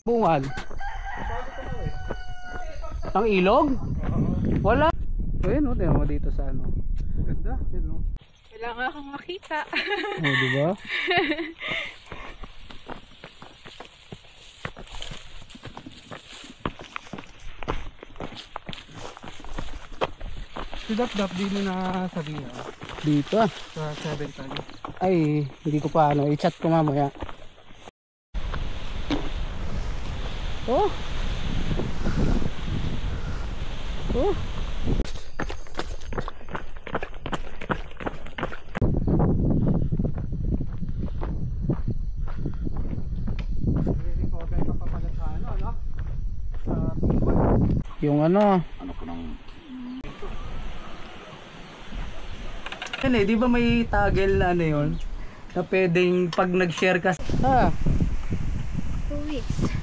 Bungal. Ang ilog? Wala. Ayun, oh, tingnan mo dito sa ano. Ganda, yun, oh. Kailangan akong makita. Oh, di ba? Si Dap din na sabihin Dito ah. sa 7 tali. Ay, hindi ko pa ano, i-chat ko mamaya. Oh. Oh. Yung ano ko nang yan eh, di ba may toggle na ano yun? Na pwedeng pag nag-share ka 2 weeks.